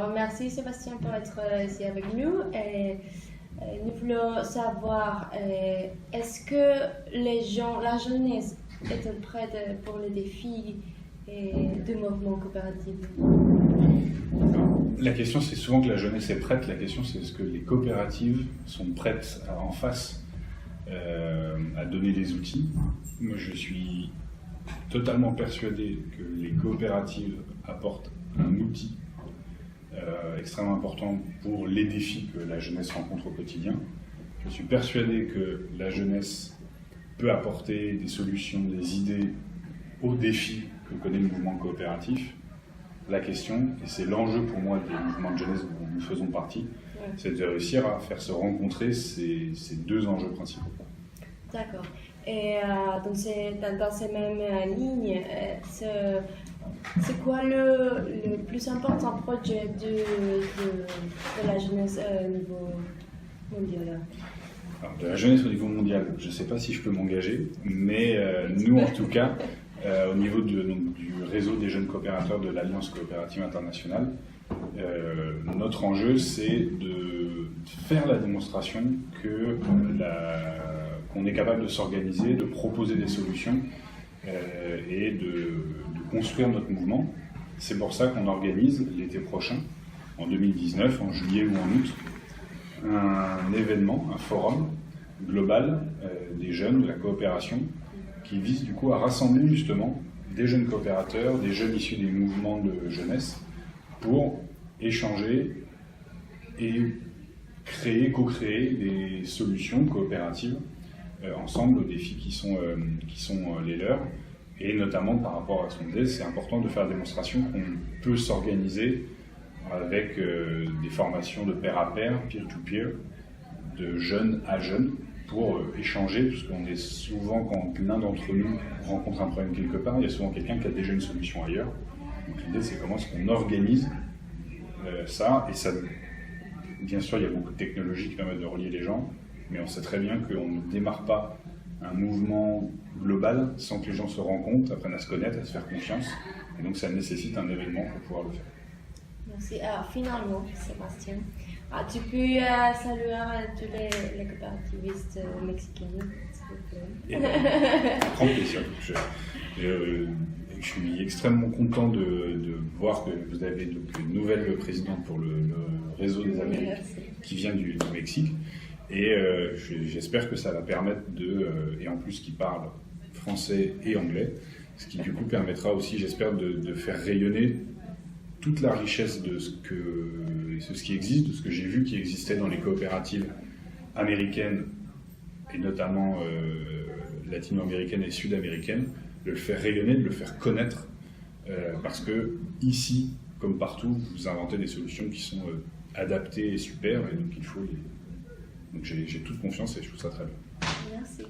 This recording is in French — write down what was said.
Merci Sébastien pour être ici avec nous. Nous voulons savoir, est-ce que la jeunesse est-elle prête pour les défis du mouvement coopératif? La question, c'est souvent que la jeunesse est prête. La question, c'est est-ce que les coopératives sont prêtes en face à donner des outils. Moi, je suis totalement persuadé que les coopératives apportent un outil extrêmement important pour les défis que la jeunesse rencontre au quotidien. Je suis persuadé que la jeunesse peut apporter des solutions, des idées aux défis que connaît le mouvement coopératif. La question, et c'est l'enjeu pour moi des mouvements de jeunesse dont nous faisons partie, c'est de réussir à faire se rencontrer ces deux enjeux principaux. D'accord. Et donc dans ces mêmes lignes, c'est quoi le plus important projet de la jeunesse au niveau mondial? Alors, de la jeunesse au niveau mondial, je ne sais pas si je peux m'engager, mais nous en tout cas, au niveau du réseau des jeunes coopérateurs de l'Alliance coopérative internationale, notre enjeu c'est de faire la démonstration qu'on est capable de s'organiser, de proposer des solutions et de construire notre mouvement. C'est pour ça qu'on organise l'été prochain, en 2019, en juillet ou en août, un événement, un forum global des jeunes, de la coopération, qui vise du coup à rassembler justement des jeunes coopérateurs, des jeunes issus des mouvements de jeunesse, pour échanger et co-créer des solutions coopératives ensemble aux défis qui sont les leurs. Et notamment par rapport à ce qu'on disait, c'est important de faire la démonstration qu'on peut s'organiser avec des formations de pair à pair, peer-to-peer, de jeunes à jeunes, pour échanger, parce qu'on est souvent, quand l'un d'entre nous rencontre un problème quelque part, il y a souvent quelqu'un qui a déjà une solution ailleurs. Donc l'idée, c'est comment est-ce qu'on organise ça, et ça, bien sûr, il y a beaucoup de technologies qui permettent de relier les gens, mais on sait très bien qu'on ne démarre pas un mouvement global sans que les gens se rencontrent, apprennent à se connaître, à se faire confiance, et donc ça nécessite un événement pour pouvoir le faire. Merci. Alors, finalement, Sébastien, tu peux saluer tous les coopérativistes mexicains, s'il vous plaît. Grand plaisir. Je suis extrêmement content de voir que vous avez donc une nouvelle présidente pour le réseau des Amériques qui vient du Mexique. Et j'espère que ça va permettre et en plus qui parle français et anglais, ce qui du coup permettra aussi, j'espère, de faire rayonner toute la richesse de ce qui existe, de ce que j'ai vu qui existait dans les coopératives américaines et notamment latino-américaines et sud-américaines, de le faire rayonner, de le faire connaître, parce que ici, comme partout, vous inventez des solutions qui sont adaptées et super, et donc il faut les... Donc j'ai toute confiance et je trouve ça très bien. Merci.